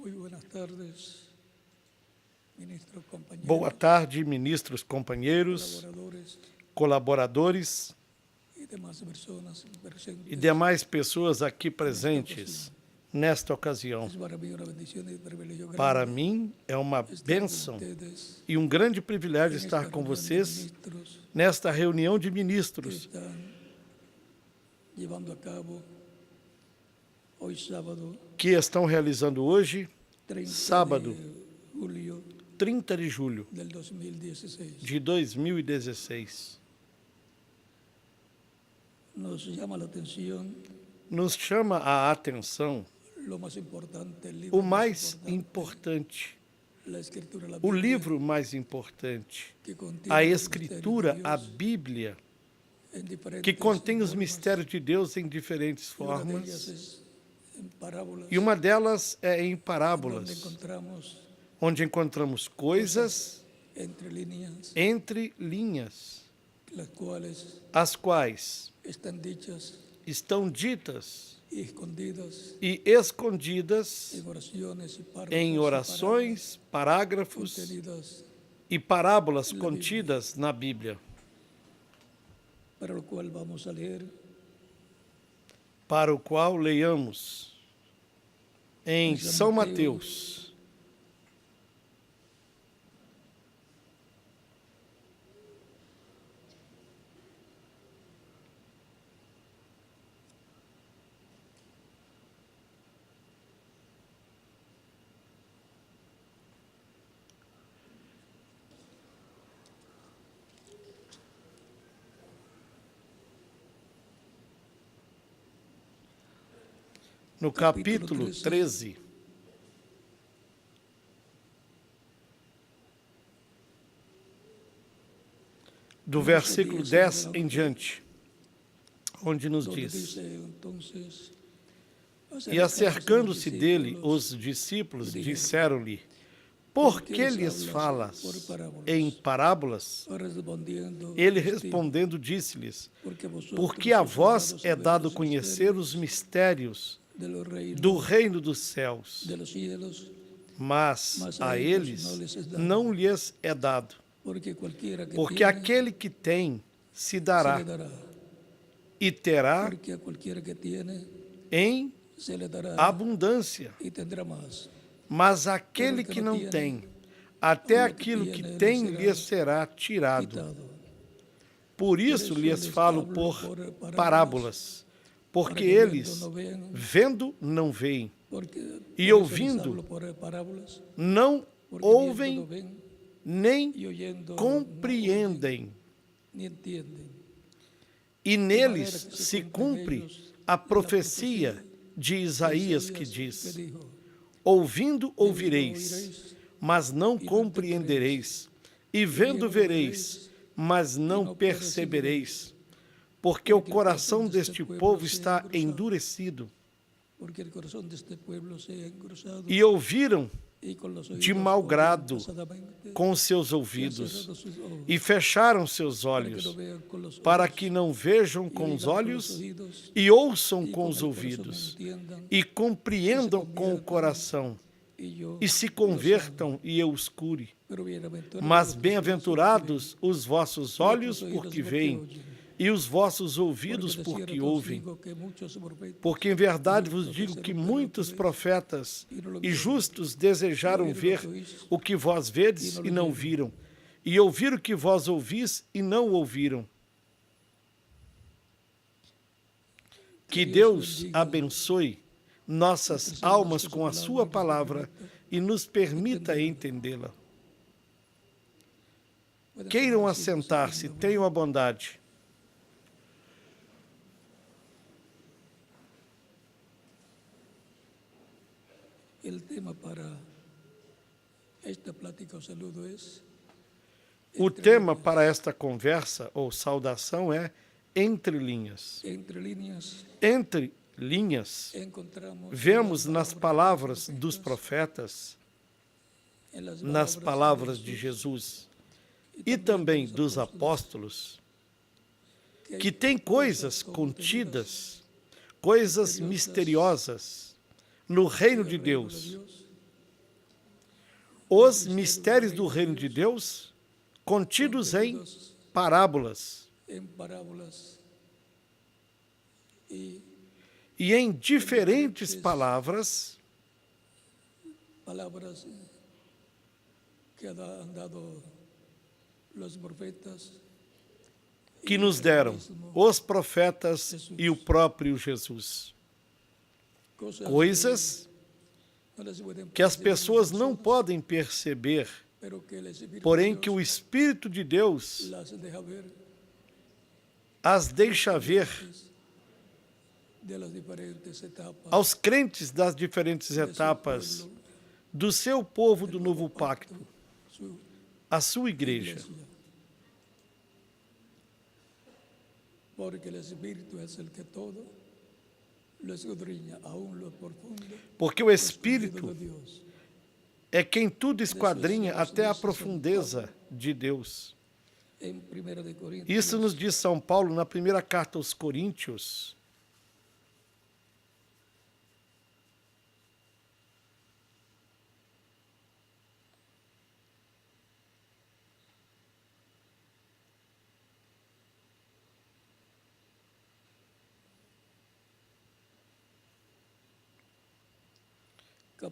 Muy buenas tardes, ministros, compañeros, Boa tarde, ministros, companheiros, colaboradores y demás personas presentes. e demais pessoas aqui presentes nesta ocasião. Es para mí una bendición y privilegio Para grande mim é uma estar con bênção ustedes e um grande privilégio en estar esta com reunión de vocês ministros nesta reunião de que ministros están llevando a cabo hoy sábado que estão realizando hoje, 30 sábado, de julio 30 de julho del 2016. de 2016. Nos llama la atención Nos chama a atenção lo más importante, el libro o mais importante, importante, la escritura, la o Biblia, livro mais importante, que contiene a los Escritura, misterios de a Dios Bíblia, en diferentes que contém os formas, mistérios de Deus em diferentes y una de ellas formas, es en parábolas, e uma delas é em donde parábolas, encontramos onde encontramos coisas entre líneas, las quais las cuales están dichas estão ditas y escondidas e escondidas en oraciones y em párrafos orações, parágrafos contenidas, e parábolas contidas na Bíblia, para lo cual vamos a leer para o qual leiamos em São Mateus, no capítulo 13, do versículo 10 em diante, onde nos donde diz: dice entonces, E acercando-se dele, os discípulos disseram-lhe: Por que lhes falas em parábolas? Ele respondendo disse-lhes: Porque a vós é dado conhecer os mistérios do reino dos céus, mas a eles não lhes é dado. Porque aquele que tem se dará, e terá em abundância. Mas aquele que não tem, até aquilo que tem lhe será tirado. Por isso lhes falo por parábolas, porque eles, vendo, não veem, e ouvindo, não ouvem, nem compreendem. E neles se cumpre a profecia de Isaías que diz: Ouvindo ouvireis, mas não compreendereis, e vendo vereis, mas não percebereis, porque o coração deste povo está endurecido. E ouviram de mau grado com seus ouvidos, e fecharam seus olhos, para que não vejam com os olhos, e ouçam com os ouvidos, e compreendam com o coração, e se convertam e eu os cure. Mas bem-aventurados os vossos olhos, porque veem, e os vossos ouvidos, porque ouvem. Porque em verdade vos digo que muitos profetas e justos desejaram ver o que vós vedes e não viram, e ouvir o que vós ouvis e não ouviram. Que Deus abençoe nossas almas com a sua palavra e nos permita entendê-la. Queiram assentar-se, tenham a bondade. O tema para esta conversa ou saudação é entre linhas. Entre linhas, vemos nas palavras dos profetas, nas palavras de Jesus e também dos apóstolos, que tem coisas contidas, coisas misteriosas no reino de Deus, os mistérios do reino de Deus contidos em parábolas e em diferentes palavras que nos deram os profetas e o próprio Jesus. Coisas que as pessoas não podem perceber, porém que o Espírito de Deus as deixa ver aos crentes das diferentes etapas do seu povo do novo pacto, a sua igreja. Porque o Espírito é quem tudo esquadrinha até a profundeza de Deus. Isso nos diz São Paulo na primeira carta aos Coríntios.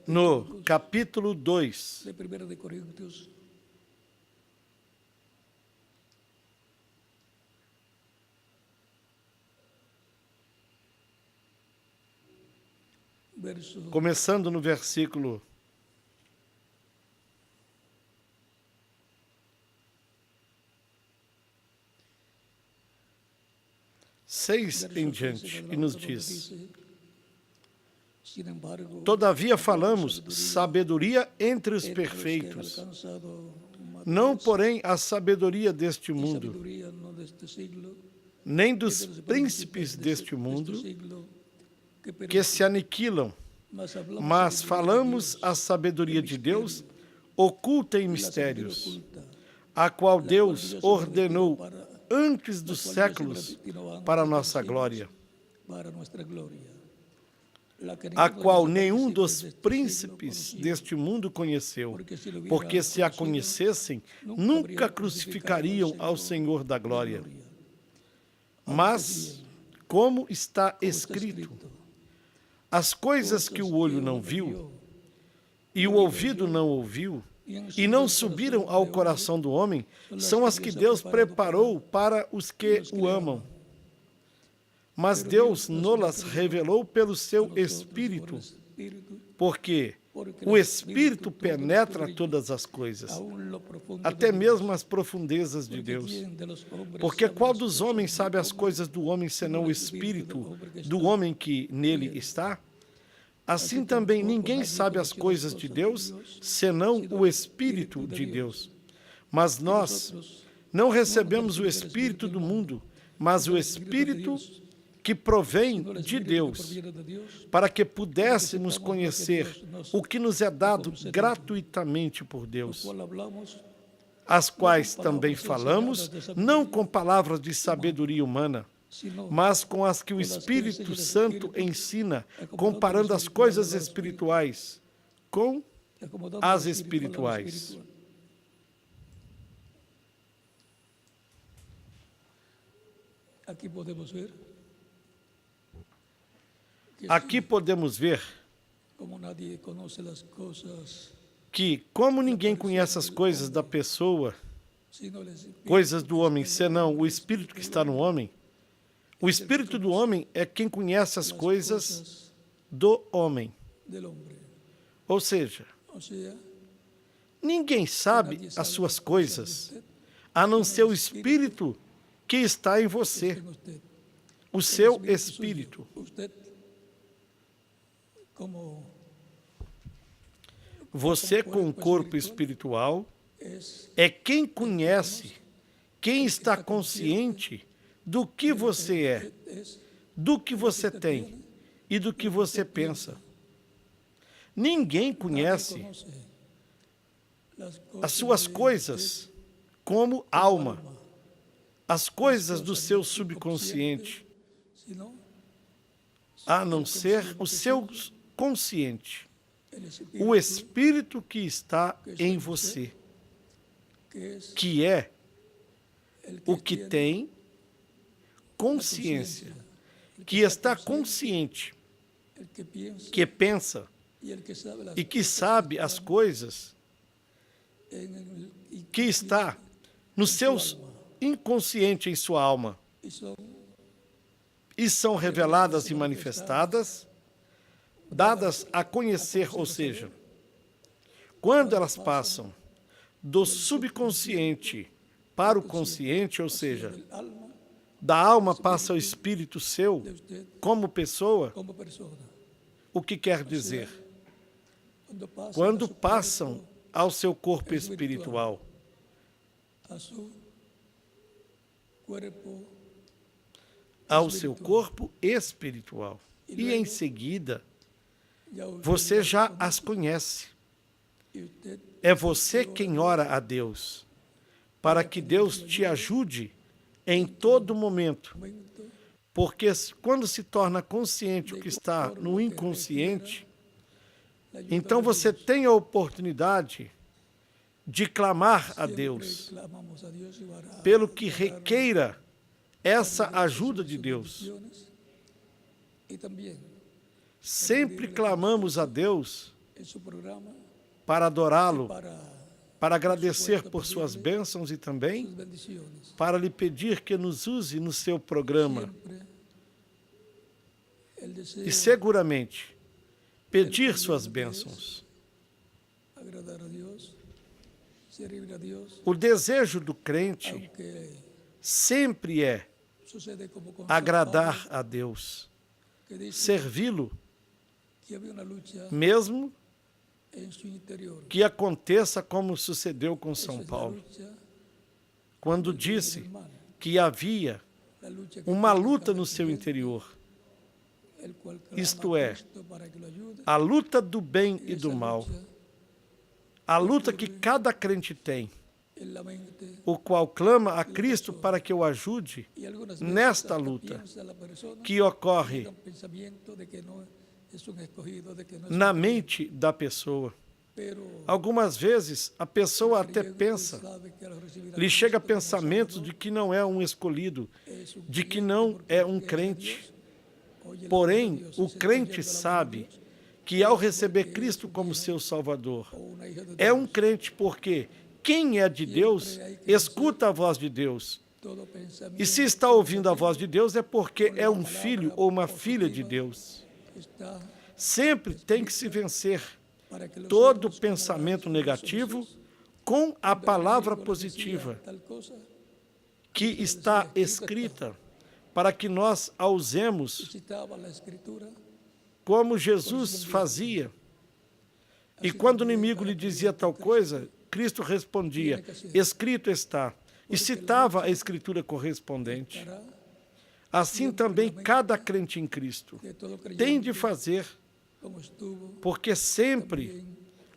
No capítulo 2, começando no versículo 6 em diante, e nos diz: todavia falamos sabedoria entre os perfeitos, não porém a sabedoria deste mundo, nem dos príncipes deste mundo, que se aniquilam, mas falamos a sabedoria de Deus, oculta em mistérios, a qual Deus ordenou antes dos séculos para a nossa glória, a qual nenhum dos príncipes deste mundo conheceu, porque se a conhecessem, nunca crucificariam ao Senhor da glória. Mas, como está escrito, as coisas que o olho não viu, e o ouvido não ouviu, e não subiram ao coração do homem, são as que Deus preparou para os que o amam. Mas Deus nos revelou pelo seu Espírito, porque o Espírito penetra todas as coisas, até mesmo as profundezas de Deus. Porque qual dos homens sabe as coisas do homem, senão o Espírito do homem que nele está? Assim também ninguém sabe as coisas de Deus, senão o Espírito de Deus. Mas nós não recebemos o Espírito do mundo, mas o Espírito que provém de Deus, para que pudéssemos conhecer o que nos é dado gratuitamente por Deus, as quais também falamos, não com palavras de sabedoria humana, mas com as que o Espírito Santo ensina, comparando as coisas espirituais com as espirituais. Aqui podemos ver que, como ninguém conhece as coisas da pessoa, coisas do homem, senão o Espírito que está no homem, o Espírito do homem é quem conhece as coisas do homem. Ou seja, ninguém sabe as suas coisas, a não ser o Espírito que está em você, o seu Espírito. Você, com o corpo espiritual, é quem conhece, quem está consciente do que você é, do que você tem e do que você pensa. Ninguém conhece as suas coisas como alma, as coisas do seu subconsciente, a não ser o seu consciente. o Espírito que está em você, que é o que tem consciência, que está consciente, que pensa e que sabe as coisas que está no seu inconsciente, em sua alma, e são reveladas e manifestadas, dadas a conhecer, ou seja, quando elas passam do subconsciente para o consciente, ou seja, da alma passa ao espírito seu, como pessoa, o que quer dizer? Quando passam ao seu corpo espiritual, e em seguida, você já as conhece. É você quem ora a Deus, para que Deus te ajude em todo momento. Porque quando se torna consciente o que está no inconsciente, então você tem a oportunidade de clamar a Deus, pelo que requeira essa ajuda de Deus. Sempre clamamos a Deus para adorá-lo, para agradecer por suas bênçãos e também para lhe pedir que nos use no seu programa. E seguramente pedir suas bênçãos. O desejo do crente sempre é agradar a Deus, servi-lo, mesmo que aconteça como sucedeu com São Paulo, quando disse que havia uma luta no seu interior, isto é, a luta do bem e do mal, a luta que cada crente tem, o qual clama a Cristo para que o ajude nesta luta, que ocorre na mente da pessoa. Algumas vezes a pessoa até pensa, lhe chega pensamentos de que não é um escolhido, de que não é um crente. Porém, o crente sabe que ao receber Cristo como seu Salvador, é um crente porque quem é de Deus, escuta a voz de Deus. E se está ouvindo a voz de Deus, é porque é um filho ou uma filha de Deus. Sempre tem que se vencer todo pensamento negativo com a palavra positiva que está escrita, para que nós a usemos como Jesus fazia. E quando o inimigo lhe dizia tal coisa, Cristo respondia, escrito está, e citava a escritura correspondente. Assim também cada crente em Cristo tem de fazer, porque sempre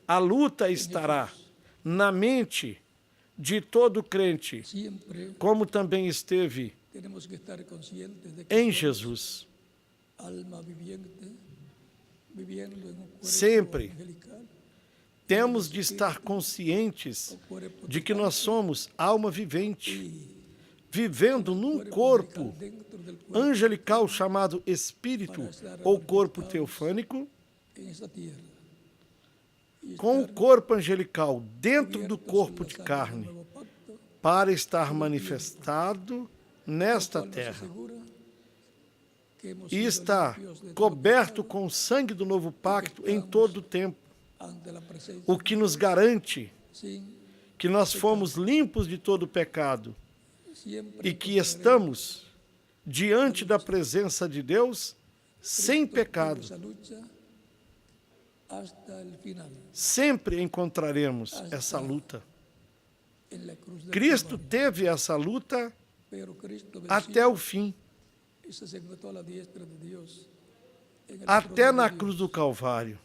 a luta estará na mente de todo crente, como também esteve em Jesus. Sempre temos de estar conscientes de que nós somos alma vivente, vivendo num corpo angelical chamado espírito ou corpo teofânico, com o corpo angelical dentro do corpo de carne, para estar manifestado nesta terra. E está coberto com o sangue do novo pacto em todo o tempo, o que nos garante que nós fomos limpos de todo pecado e que estamos diante da presença de Deus sem pecado. Sempre encontraremos essa luta. Cristo teve essa luta até o fim, até na cruz do Calvário.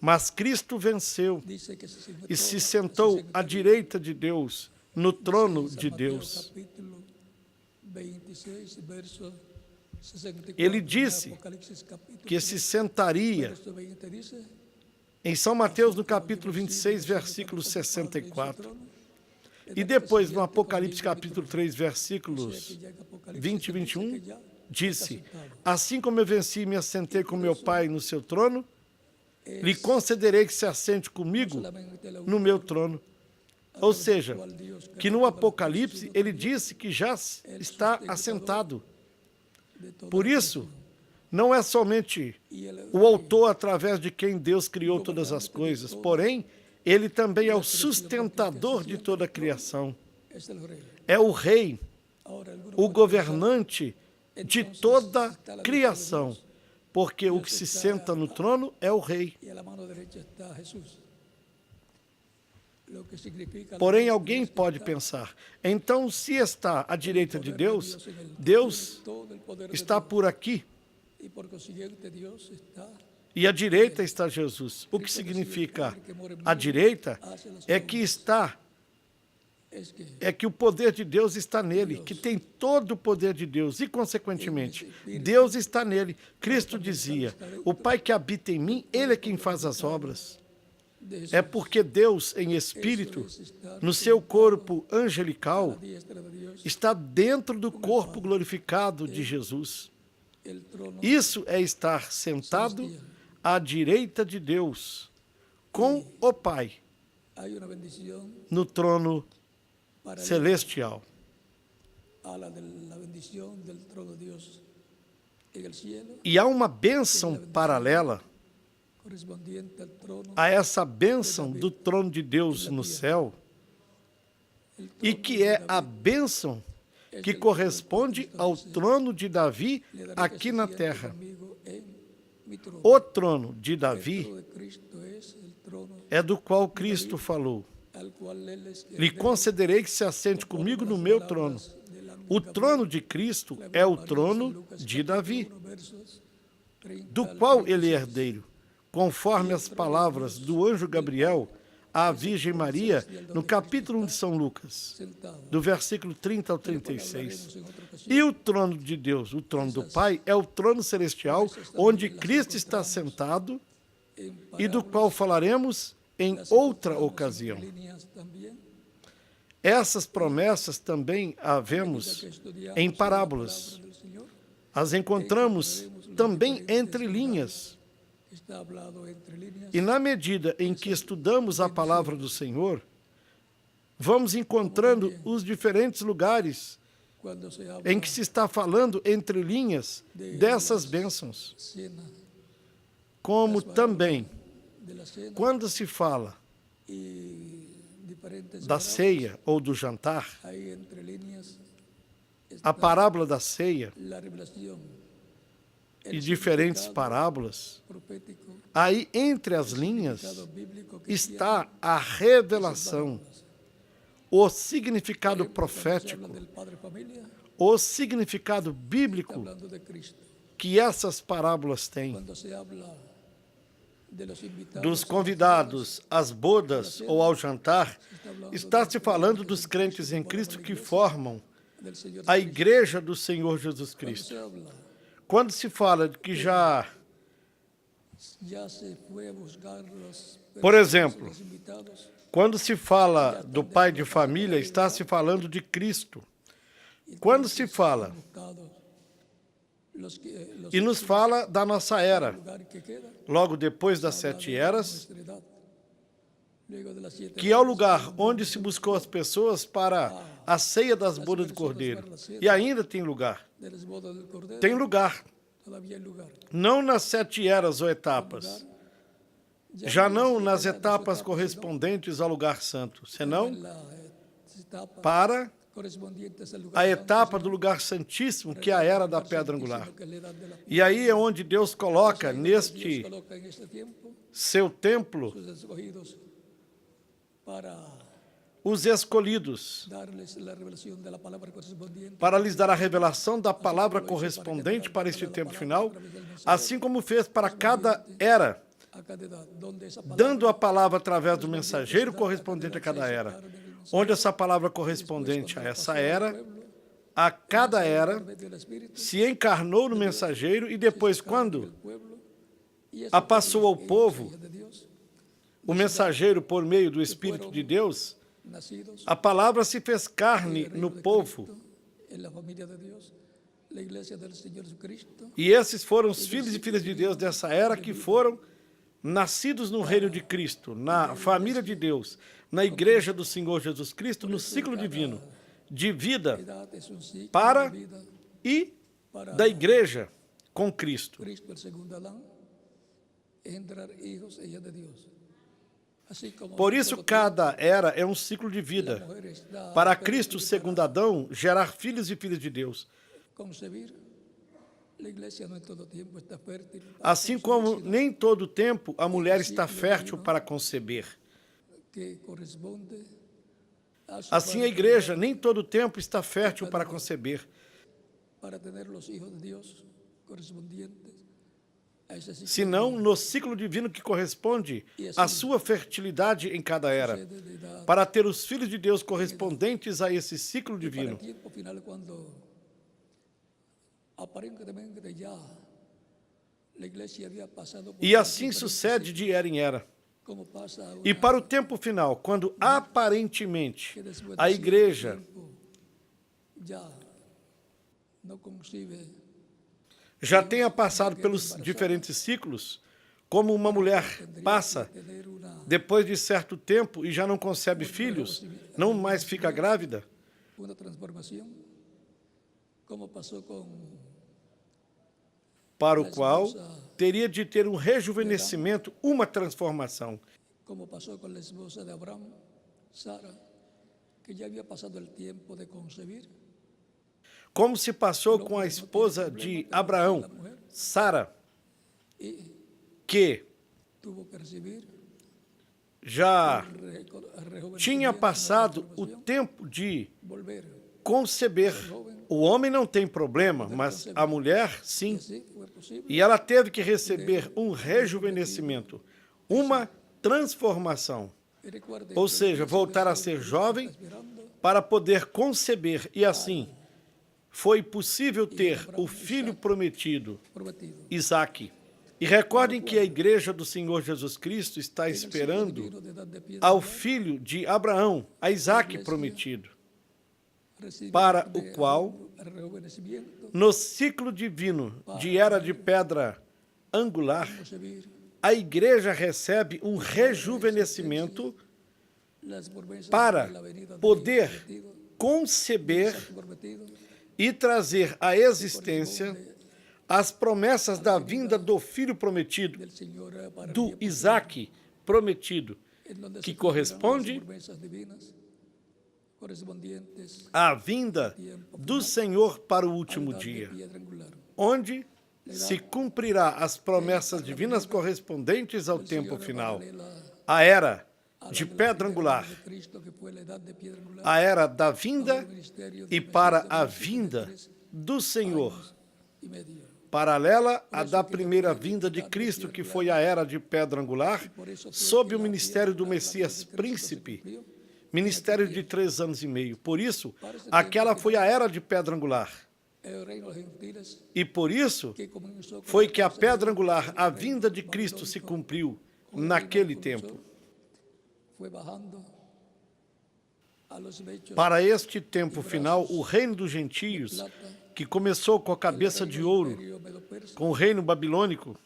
Mas Cristo venceu e se sentou à direita de Deus, no trono de Deus. Ele disse que se sentaria em São Mateus, no capítulo 26, versículo 64. E depois, no Apocalipse, capítulo 3, versículos 20 e 21, disse: assim como eu venci e me assentei com meu Pai no seu trono, lhe concederei que se assente comigo no meu trono. Ou seja, que no Apocalipse ele disse que já está assentado. Por isso, não é somente o autor através de quem Deus criou todas as coisas, porém, ele também é o sustentador de toda a criação. É o rei, o governante de toda a criação, porque o que se senta no trono é o rei. Porém, alguém pode pensar, então, se está à direita de Deus, Deus está por aqui, e à direita está Jesus. O que significa à direita é que o poder de Deus está nele, que tem todo o poder de Deus, e, consequentemente, Deus está nele. Cristo dizia: o Pai que habita em mim, ele é quem faz as obras. É porque Deus, em espírito, no seu corpo angelical, está dentro do corpo glorificado de Jesus. Isso é estar sentado à direita de Deus, com o Pai, no trono celestial. E há uma bênção paralela a essa bênção do trono de Deus no céu, e que é a bênção que corresponde ao trono de Davi aqui na terra. O trono de Davi é do qual Cristo falou: lhe concederei que se assente comigo no meu trono. O trono de Cristo é o trono de Davi, do qual ele é herdeiro, conforme as palavras do anjo Gabriel à Virgem Maria, no capítulo 1 de São Lucas, do versículo 30 ao 36. E o trono de Deus, o trono do Pai, é o trono celestial, onde Cristo está sentado, e do qual falaremos em outra ocasião. Essas promessas também as vemos em parábolas. As encontramos também entre linhas. E na medida em que estudamos a palavra do Senhor, vamos encontrando os diferentes lugares em que se está falando entre linhas dessas bênçãos. Como também, quando se fala da ceia ou do jantar, a parábola da ceia e diferentes parábolas, aí entre as linhas está a revelação, o significado profético, o significado bíblico que essas parábolas têm. Dos convidados às bodas ou ao jantar, está se falando dos crentes em Cristo que formam a igreja do Senhor Jesus Cristo. Quando se fala de que já, por exemplo, quando se fala do pai de família, está se falando de Cristo. Quando se fala e nos fala da nossa era, logo depois das 7 eras, que é o lugar onde se buscou as pessoas para a ceia das bodas do Cordeiro. E ainda tem lugar. Tem lugar. Não nas 7 eras ou etapas. Já não nas etapas correspondentes ao lugar santo, senão para a etapa do lugar santíssimo, que é a era da pedra angular. E aí é onde Deus coloca neste seu templo os escolhidos, para lhes dar a revelação da palavra correspondente para este tempo final, assim como fez para cada era, dando a palavra através do mensageiro correspondente a cada era, onde essa palavra correspondente a essa era a cada era, se encarnou no mensageiro e depois, quando a passou ao povo, o mensageiro por meio do Espírito de Deus, a palavra se fez carne no povo. E esses foram os filhos e filhas de Deus dessa era que foram nascidos no reino de Cristo, na família de Deus, na igreja do Senhor Jesus Cristo, no ciclo divino de vida para e da igreja com Cristo. Por isso, cada era é um ciclo de vida. Para Cristo, segundo Adão, gerar filhos e filhas de Deus. Assim como nem todo tempo a mulher está fértil para conceber. Assim a igreja nem todo tempo está fértil para conceber. Senão no ciclo divino que corresponde à sua fertilidade em cada era, para ter os filhos de Deus correspondentes a esse ciclo divino. E assim sucede de era em era. E para o tempo final, quando aparentemente a igreja já tenha passado pelos diferentes ciclos, como uma mulher passa depois de certo tempo e já não concebe filhos, não mais fica grávida, para o qual teria de ter um rejuvenescimento, uma transformação. Como passou com a esposa de Abraão, Sara, que já havia passado o tempo de conceber. Como se passou com a esposa de Abraão, Sara, que já tinha passado o tempo de conceber. O homem não tem problema, mas a mulher, sim. E ela teve que receber um rejuvenescimento, uma transformação. Ou seja, voltar a ser jovem para poder conceber. E assim, foi possível ter o filho prometido, Isaque. E recordem que a igreja do Senhor Jesus Cristo está esperando ao filho de Abraão, a Isaque prometido, para o qual, no ciclo divino de era de pedra angular, a igreja recebe um rejuvenescimento para poder conceber e trazer à existência as promessas da vinda do filho prometido, do Isaque prometido, que corresponde à vinda do Senhor para o último dia, onde se cumprirá as promessas divinas correspondentes ao tempo final, a era de pedra angular, a era da vinda e para a vinda do Senhor, paralela à da primeira vinda de Cristo, que foi a era de pedra angular, sob o ministério do Messias Príncipe, ministério de 3 anos e meio. Por isso, aquela foi a era de pedra angular. E por isso, foi que a pedra angular, a vinda de Cristo, se cumpriu naquele tempo. Para este tempo final, o reino dos gentios, que começou com a cabeça de ouro, com o reino babilônico,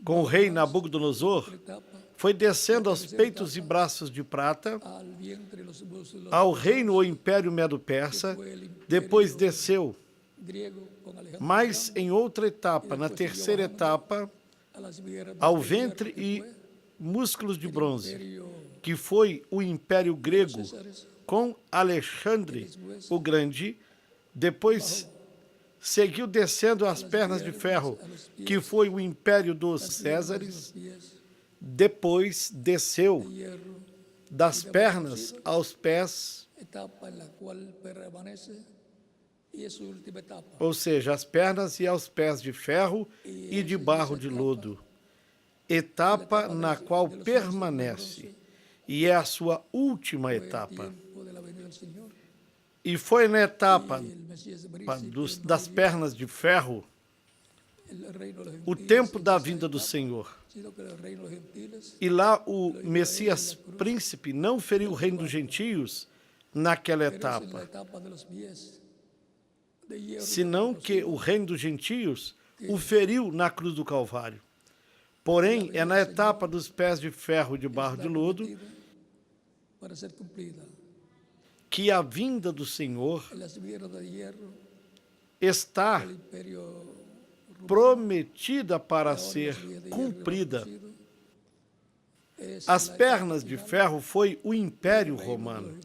com o rei Nabucodonosor, foi descendo aos peitos e braços de prata, ao reino ou império medo-persa, depois desceu, mas em outra etapa, na terceira etapa, ao ventre e músculos de bronze, que foi o Império Grego, com Alexandre o Grande, depois seguiu descendo às pernas de ferro, que foi o Império dos Césares, depois desceu das pernas aos pés, ou seja, as pernas e aos pés de ferro e de barro de lodo, etapa na qual permanece, e é a sua última etapa. E foi na etapa das pernas de ferro o tempo da vinda do Senhor. E lá o Messias príncipe não feriu o reino dos gentios naquela etapa, senão que o reino dos gentios o feriu na cruz do Calvário. Porém, é na etapa dos pés de ferro de barro de lodo que a vinda do Senhor está prometida para ser cumprida. As pernas de ferro foi o Império Romano.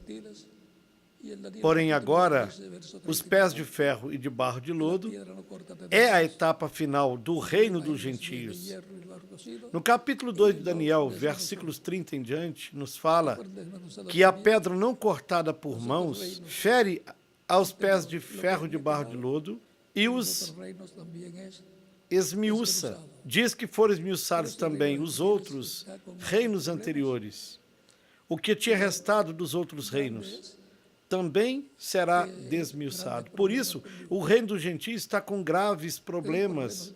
Porém, agora, os pés de ferro e de barro de lodo é a etapa final do reino dos gentios. No capítulo 2 de Daniel, versículos 30 em diante, nos fala que a pedra não cortada por mãos fere aos pés de ferro de barro de lodo e os esmiuça. Diz que foram esmiuçados também os outros reinos anteriores. O que tinha restado dos outros reinos também será desmiuçado. Por isso, o reino dos gentios está com graves problemas.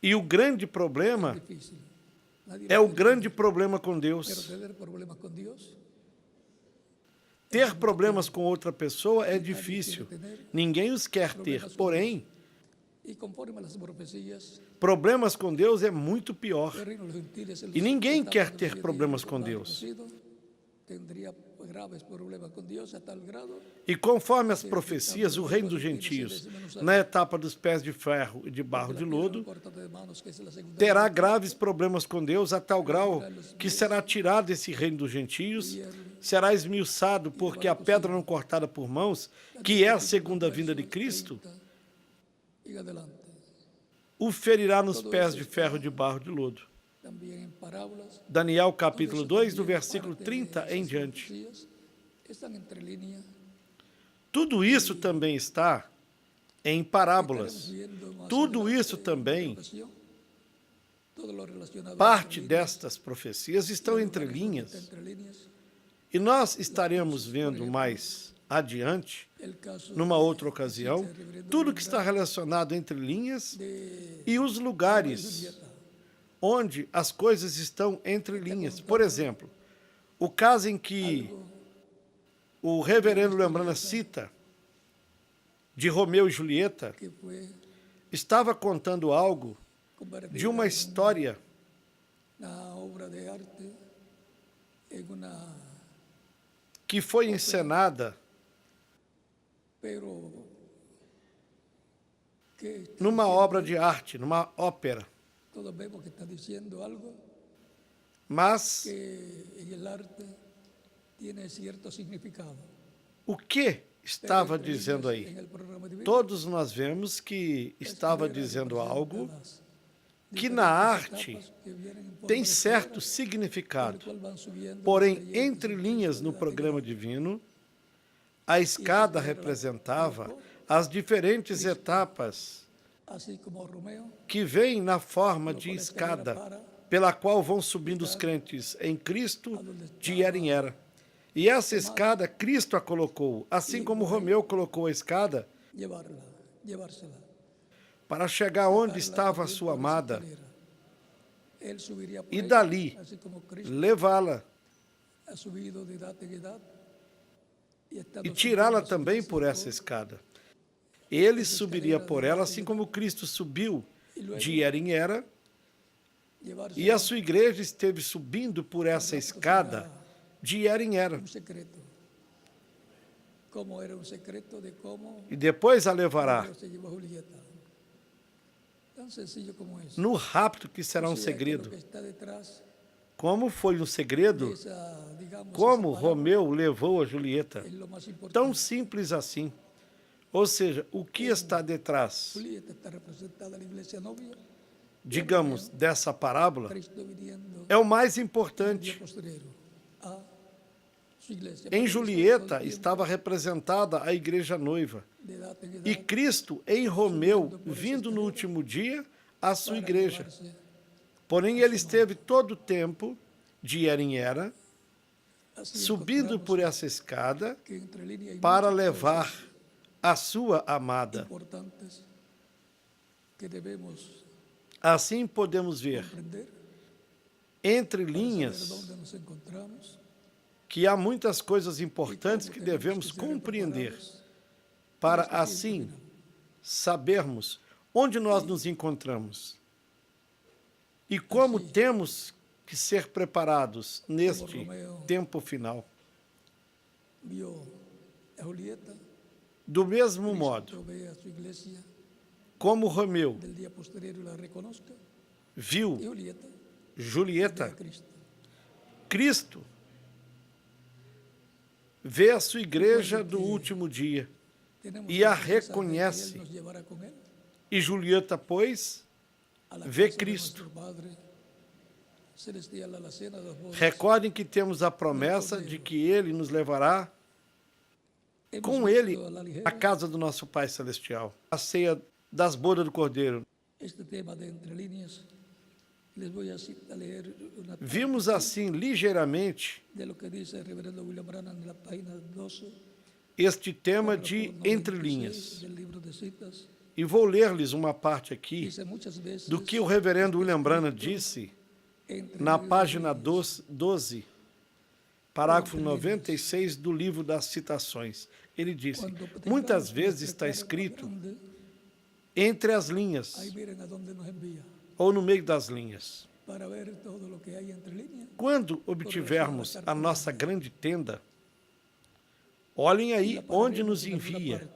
E o grande problema é o grande problema com Deus. Ter problemas com outra pessoa é difícil. Ninguém os quer ter. Porém, problemas com Deus é muito pior. E ninguém quer ter problemas com Deus. E conforme as profecias, o reino dos gentios, na etapa dos pés de ferro e de barro de lodo, terá graves problemas com Deus a tal grau que será tirado esse reino dos gentios, será esmiuçado porque a pedra não cortada por mãos, que é a segunda vinda de Cristo, o ferirá nos pés de ferro e de barro de lodo. Daniel capítulo 2, do versículo 30 em diante. Tudo isso também está em parábolas. Tudo isso também, parte destas profecias estão entre linhas. E nós estaremos vendo mais adiante, numa outra ocasião, tudo que está relacionado entre linhas e os lugares onde as coisas estão entre linhas. Por exemplo, o caso em que o reverendo Lembrana cita de Romeu e Julieta estava contando algo de uma história que foi encenada numa obra de arte, numa ópera. Mas o que estava dizendo aí? Todos nós vemos que estava dizendo algo que na arte tem certo significado. Porém, entre linhas no programa divino, a escada representava as diferentes etapas que vêm na forma de escada, pela qual vão subindo os crentes em Cristo de era em era. E essa escada, Cristo a colocou, assim como Romeu colocou a escada, para chegar onde estava a sua amada, e dali levá-la e tirá-la também por essa escada. Ele subiria por ela, assim como Cristo subiu de era em era, e a sua igreja esteve subindo por essa escada de era em era. E depois a levará no rapto, que será um segredo. Como foi um segredo, como Romeu levou a Julieta. Tão simples assim. Ou seja, o que está detrás, digamos, dessa parábola, é o mais importante. Em Julieta estava representada a igreja noiva, e Cristo em Romeu, vindo no último dia, a sua igreja. Porém, ele esteve todo o tempo, de era em era, subindo por essa escada para levar a sua amada. Assim podemos ver, entre linhas, que há muitas coisas importantes que devemos compreender, para assim sabermos onde nós nos encontramos e como temos que ser preparados neste tempo final. Do mesmo modo, como Romeu viu Julieta, Cristo vê a sua igreja do último dia e a reconhece. E Julieta, pois, vê Cristo. Recordem que temos a promessa de que Ele nos levará com Ele à casa do nosso Pai Celestial, a ceia das bodas do Cordeiro. Vimos assim ligeiramente este tema de entre linhas. E vou ler-lhes uma parte aqui do que o reverendo William Branham disse na página 12, parágrafo 96 do livro das citações. Ele disse: muitas vezes está escrito entre as linhas ou no meio das linhas. Quando obtivermos a nossa grande tenda, olhem aí onde nos envia,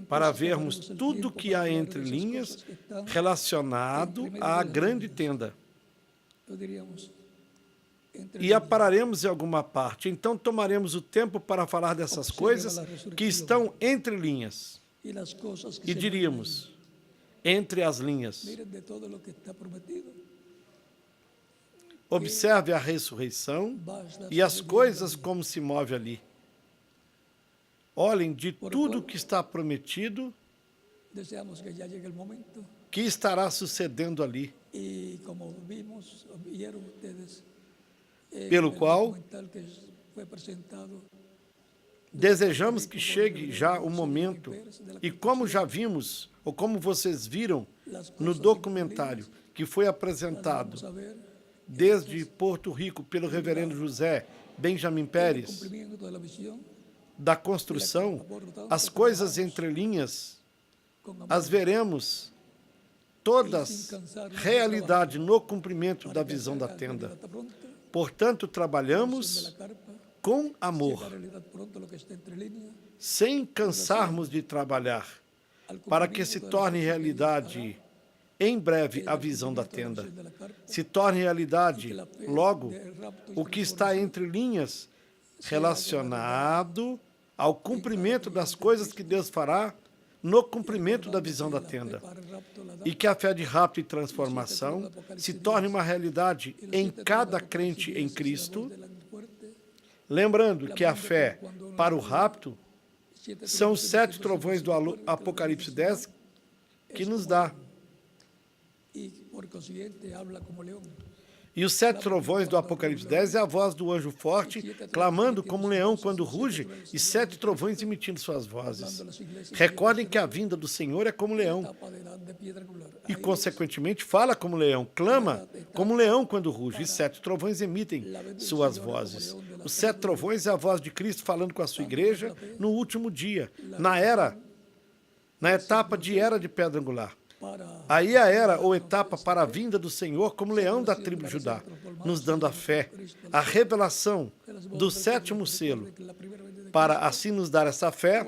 para vermos tudo o que há entre linhas relacionado à grande tenda. E a pararemos em alguma parte. Então tomaremos o tempo para falar dessas coisas que estão entre linhas. E diríamos, entre as linhas. Observe a ressurreição e as coisas como se move ali. Olhem de tudo que está prometido, que estará sucedendo ali. Pelo qual desejamos que chegue já o momento, e como já vimos, ou como vocês viram no documentário que foi apresentado desde Porto Rico pelo reverendo José Benjamin Pérez, da construção, as coisas entre linhas, as veremos todas realidade no cumprimento da visão da tenda. Portanto, trabalhamos com amor, sem cansarmos de trabalhar, para que se torne realidade em breve a visão da tenda. Se torne realidade, logo, o que está entre linhas relacionado ao cumprimento das coisas que Deus fará no cumprimento da visão da tenda. E que a fé de rapto e transformação se torne uma realidade em cada crente em Cristo. Lembrando que a fé para o rapto são os 7 trovões do Apocalipse 10 que nos dá. E os 7 trovões do Apocalipse 10 é a voz do anjo forte, clamando como um leão quando ruge, e 7 trovões emitindo suas vozes. Recordem que a vinda do Senhor é como leão. E, consequentemente, fala como leão, clama como leão quando ruge, e 7 trovões emitem suas vozes. Os 7 trovões é a voz de Cristo falando com a sua igreja no último dia, na etapa de era de pedra angular. Aí a era ou etapa para a vinda do Senhor como leão da tribo de Judá, nos dando a fé, a revelação do 7º selo, para assim nos dar essa fé,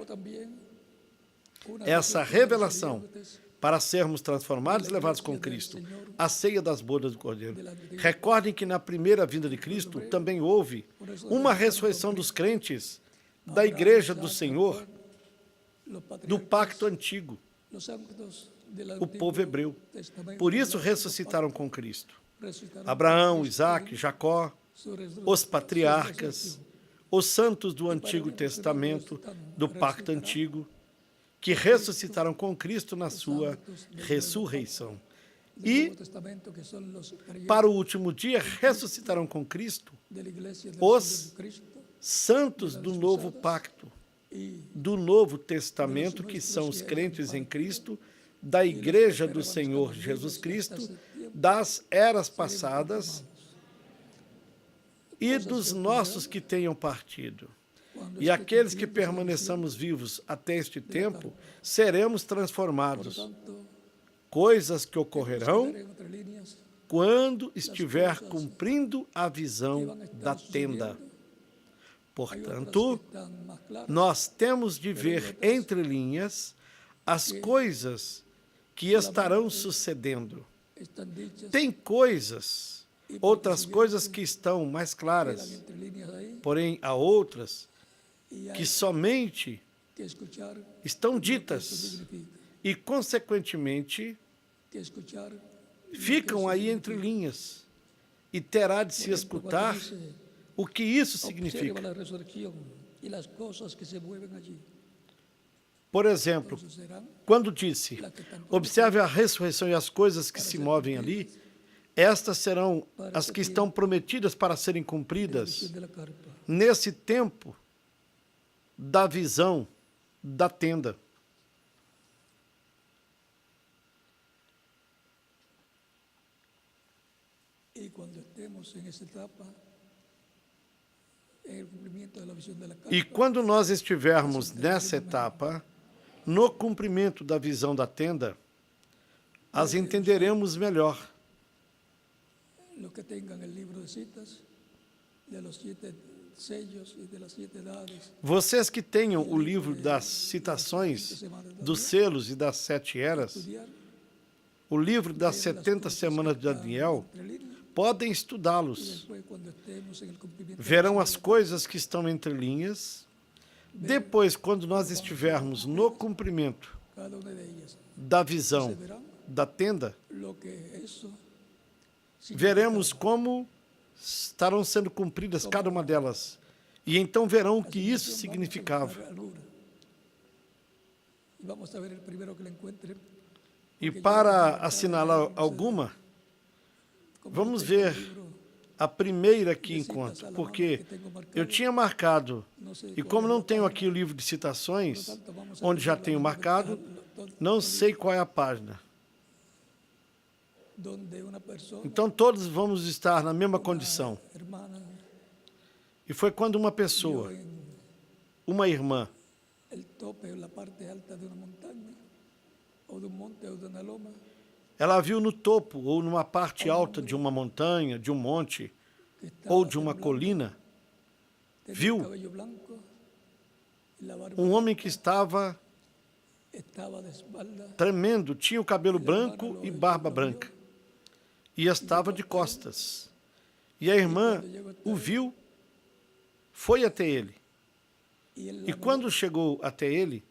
essa revelação, para sermos transformados e levados com Cristo, a ceia das bodas do Cordeiro. Recordem que na primeira vinda de Cristo também houve uma ressurreição dos crentes da igreja do Senhor, do pacto antigo, o povo hebreu. Por isso ressuscitaram com Cristo. Abraão, Isaac, Jacó, os patriarcas, os santos do Antigo Testamento, do Pacto Antigo, que ressuscitaram com Cristo na sua ressurreição. E, para o último dia, ressuscitarão com Cristo os santos do novo pacto, do Novo Testamento, que são os crentes em Cristo, da Igreja do Senhor Jesus Cristo, das eras passadas e dos nossos que tenham partido. E aqueles que permaneçamos vivos até este tempo, seremos transformados. Coisas que ocorrerão quando estiver cumprindo a visão da tenda. Portanto, nós temos de ver entre linhas as coisas que estarão sucedendo. Tem coisas, outras coisas que estão mais claras, porém há outras que somente estão ditas e, consequentemente, ficam aí entre linhas e terá de se escutar o que isso significa. Por exemplo, quando disse, observe a ressurreição e as coisas que se movem ali, estas serão as que estão prometidas para serem cumpridas nesse tempo da visão da tenda. E quando nós estivermos nessa etapa, no cumprimento da visão da tenda, as entenderemos melhor. Vocês que tenham o livro das citações, dos selos e das 7 eras, o livro das 70 semanas de Daniel, podem estudá-los. Verão as coisas que estão entre linhas. Depois, quando nós estivermos no cumprimento da visão da tenda, veremos como estarão sendo cumpridas cada uma delas. E então verão o que isso significava. E para assinalar alguma, vamos ver a primeira que encontro, porque eu tinha marcado, e como não tenho aqui o livro de citações, onde já tenho marcado, não sei qual é a página. Então todos vamos estar na mesma condição. E foi quando uma pessoa, uma irmã, ela viu no topo ou numa parte alta de uma montanha, de um monte ou de uma colina, viu um homem que estava tremendo, tinha o cabelo branco e barba branca e estava de costas. E a irmã o viu, foi até ele. E quando chegou até ele,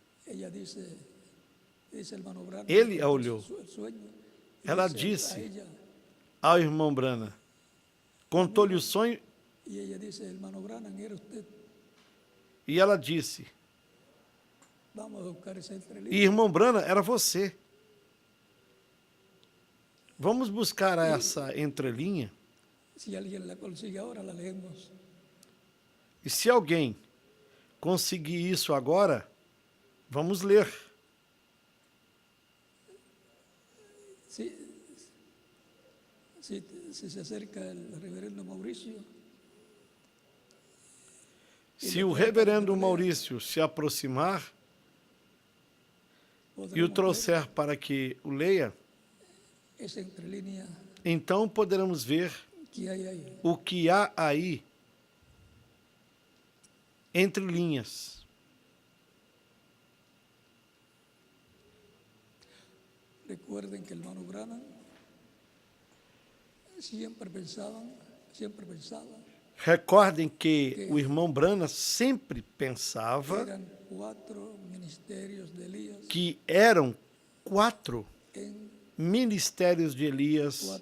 ele a olhou. Ela disse ao irmão Branham, contou-lhe o sonho, e ela disse, e irmão Branham, era você. Vamos buscar essa entrelinha. E se alguém conseguir isso agora, vamos ler. Se o reverendo Maurício se aproximar e o trouxer para que o leia, então poderemos ver o que há aí entre linhas. Recuerden que el hermano Branham Recordem que o irmão Branham sempre pensava que eram 4 ministérios de Elias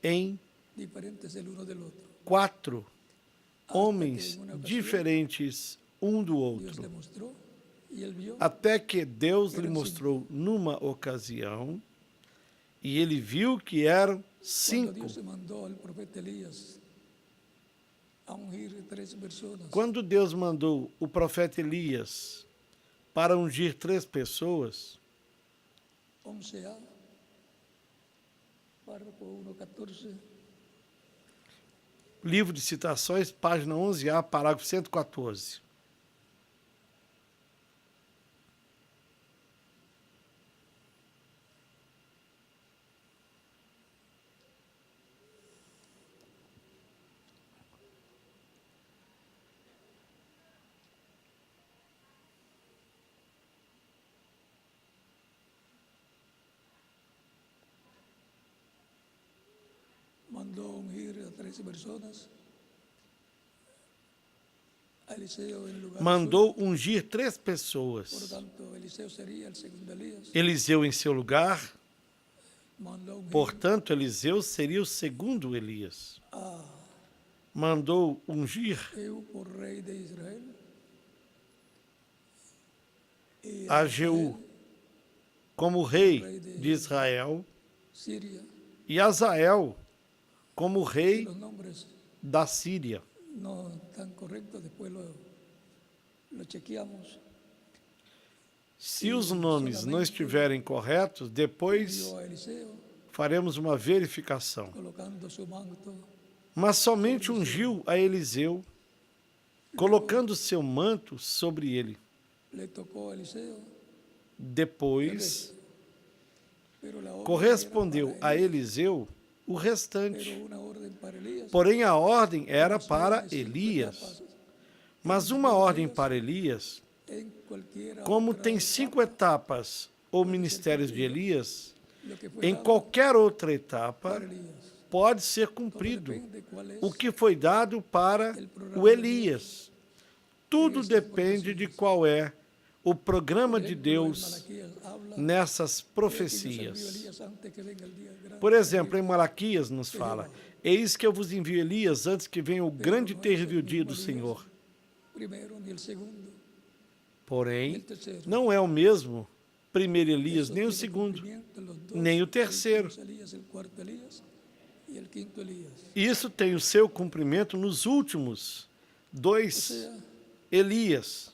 em 4 homens diferentes um do outro. Até que Deus lhe mostrou numa ocasião, e ele viu que eram 5. Quando Deus mandou o profeta Elias para ungir 3 pessoas, 11A, párrafo 1:14. Livro de Citações, página 11A, parágrafo 114. Mandó ungir a 13 personas. Eliseo en lugar Mandou ungir 3 pessoas. Por tanto, Eliseo sería el segundo Elías. Eliseu em seu lugar. Mandó ungir Portanto, Eliseu seria o segundo Elias. Mandou ungir Eu por rei de Israel. E a Jeú como rei de Israel Síria. e Azael como rei Los nombres da Síria. no están correctos, después lo chequeamos. Se os nomes não estiverem corretos, depois Dio a Eliseo, faremos uma verificação. colocando su manto. Mas somente ungiu a Eliseu, colocando seu manto sobre ele. Le tocó a Eliseo, Depois, pero la orden correspondeu era a para Elías, Eliseu o restante. pero una orden para Elías. Porém, a ordem era para Cinco Elias. etapas. Mas uma ordem para Elias, En cualquiera como otra tem etapa, 5 etapas ou ministérios de Elias, lo que fue em dado qualquer outra etapa para Elías. pode ser Todo cumprido depende cuál es o que foi dado para o Elias. Tudo depende de qual é o programa de Deus Malaquías habla nessas de que Dios envió a profecias. Elías antes que venga el día grande. Por exemplo, em Malaquias nos fala: eis que eu vos envio Elias antes que venha o grande e terrível dia do Senhor. Primero ni el segundo, ni Porém, el tercero. não é o mesmo primeiro Elias, Eso nem o tiene segundo, cumplimiento en los dos nem o terceiro. últimos Elías, el cuarto Elías y el quinto Elías. Isso tem o seu cumprimento nos últimos 2 sea, Elias,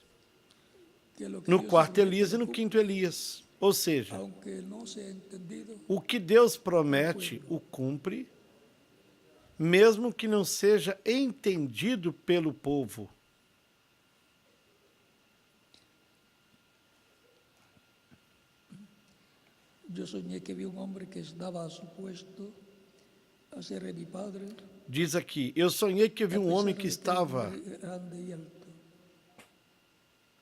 que lo que no Dios quarto promete Elias e lo no cumple, quinto Elias. Ou seja, aunque no sea entendido, o que Deus promete, o cumpre, mesmo que não seja entendido pelo povo. yo soñé que vi un hombre que estaba supuesto a ser mi padre. Diz aqui, eu sonhei que vi um homem que estava grande y alto.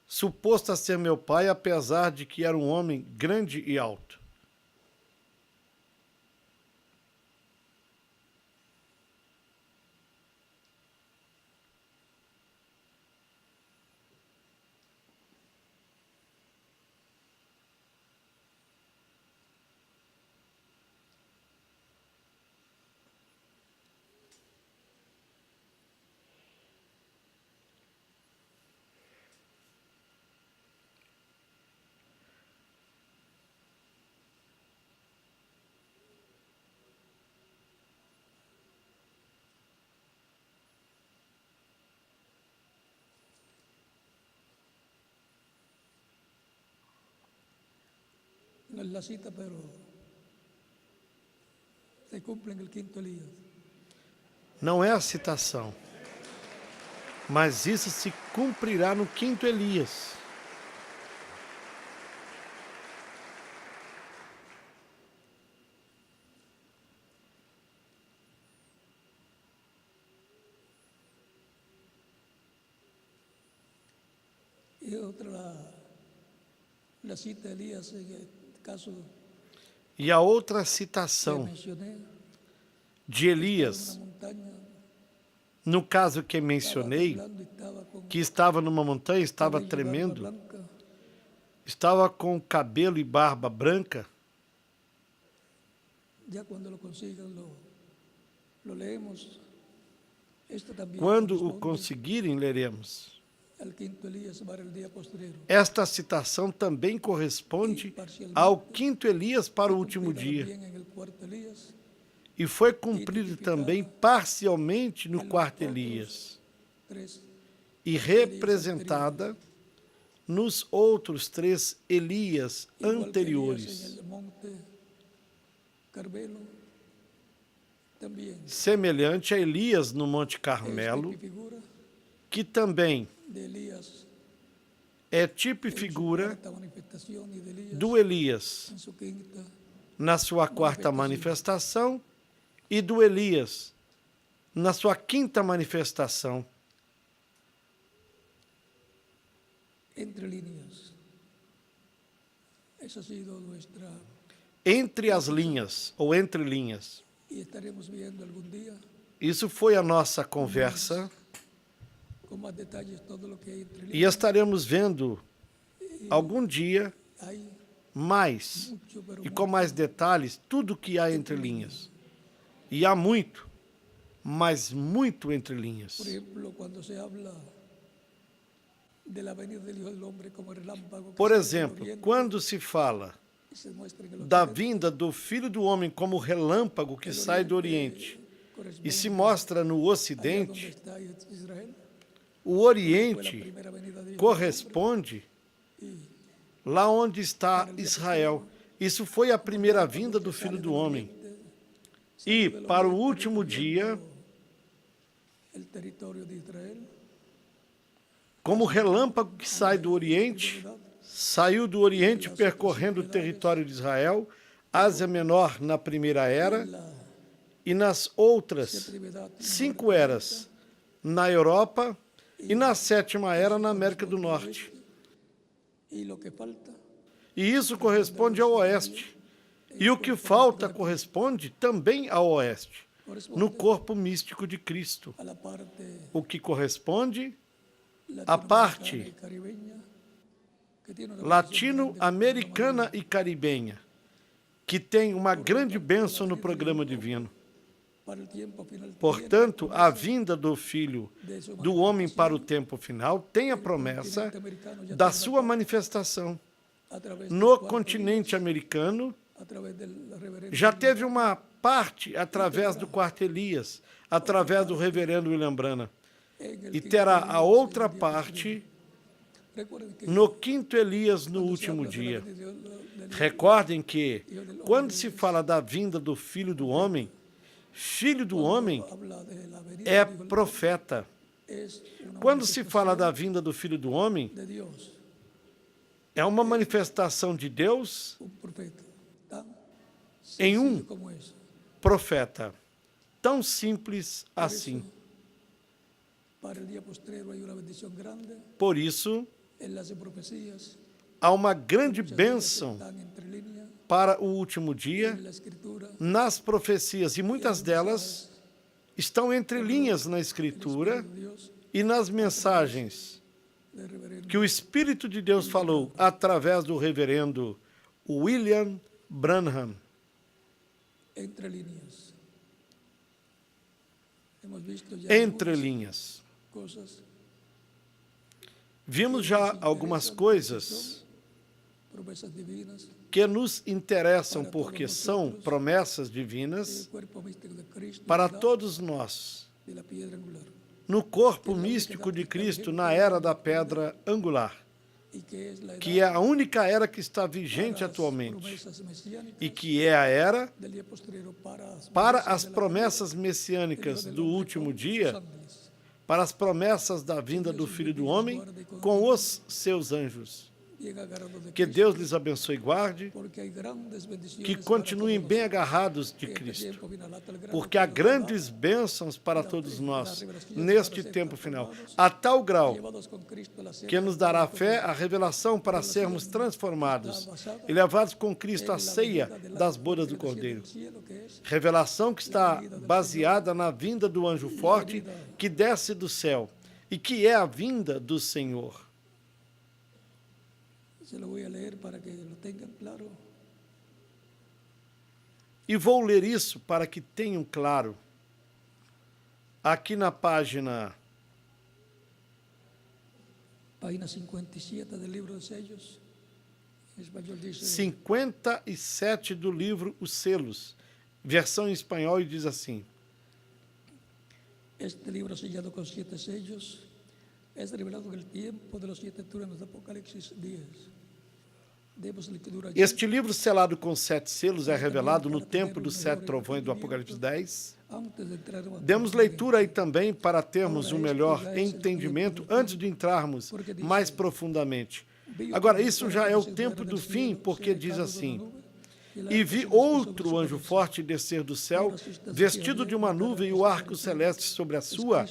suposto a ser meu pai, apesar de que era um homem grande e alto. No es la cita, pero se cumple en el quinto Elías. Não é a citação, mas isso se cumprirá no quinto Elias. Y otra, la cita de Elías en el caso E a outra que citação mencioné, de en Elias, una montaña, no caso que estaba mencionei, temblando y estaba con que estava numa montanha, estava cabello y barba tremendo, blanca. estava com cabelo e barba branca. Ya cuando lo consigan lo leemos. Esto también Quando o corresponde conseguirem, leremos. al quinto Elías para el día postrero. Esta citação também corresponde ao quinto Elias para o último dia. También en el cuarto Elías, E foi cumprido também parcialmente no quarto Elias. e representada nos outros 3 Elias anteriores, semelhante a Elias no Monte Carmelo, que também é tipo e figura do Elias na sua 4ª manifestação e do Elias na sua 5ª manifestação. Entre as linhas, ou entre linhas. Isso foi a nossa conversa. E estaremos vendo algum dia mais e com mais detalhes tudo o que há entre linhas. E há muito, mas muito entre linhas. Por exemplo, quando se fala da vinda do Filho do Homem como relâmpago que sai do Oriente e se mostra no Ocidente, o Oriente corresponde lá onde está Israel. Isso foi a primeira vinda do Filho do Homem. E, para o último dia, como relâmpago que sai do Oriente, saiu do Oriente percorrendo o território de Israel, Ásia Menor na primeira era, e nas outras 5 eras na Europa, e na 7ª era na América do Norte. E isso corresponde ao Oeste. E o que falta corresponde também ao Oeste, no corpo místico de Cristo. O que corresponde à parte latino-americana e caribenha, que tem uma grande bênção no programa divino. Portanto, a vinda do Filho do Homem para o tempo final tem a promessa da sua manifestação. No continente americano, já teve uma parte através do 4º Elias, através do reverendo William Branham, e terá a outra parte no 5º Elias no último dia. Recordem que, quando se fala da vinda do Filho do Homem é profeta. Quando se fala da vinda do Filho do Homem, é uma manifestação de Deus em um profeta. Tão simples assim. Por isso, há uma grande bênção para o último dia nas profecias, e muitas delas estão entre linhas na Escritura e nas mensagens que o Espírito de Deus falou através do reverendo William Branham. Entre linhas. Vimos já algumas coisas que nos interessam porque são promessas divinas para todos nós, no corpo místico de Cristo, na era da pedra angular, que é a única era que está vigente atualmente e que é a era para as promessas messiânicas do último dia, para as promessas da vinda do Filho do Homem com os seus anjos. Que Deus lhes abençoe e guarde, que continuem bem agarrados de Cristo, porque há grandes bênçãos para todos nós neste tempo final, a tal grau que nos dará fé, a revelação para sermos transformados e levados com Cristo à ceia das bodas do Cordeiro. Revelação que está baseada na vinda do anjo forte que desce do céu e que é a vinda do Senhor. E vou ler isso para que tenham claro. Aqui na página 57 do livro dos Sellos, em espanhol diz 57 do livro Os Selos, versão em espanhol, e diz assim: Este livro sellado com 7 sellos é revelado no tempo de los 7 turnos do Apocalipse 10. Este livro selado com 7 selos é revelado no tempo dos 7 trovões do Apocalipse 10. Demos leitura aí também para termos um melhor entendimento antes de entrarmos mais profundamente. Agora, isso já é o tempo do fim, porque diz assim: e vi outro anjo forte descer do céu, vestido de uma nuvem e o arco celeste sobre a sua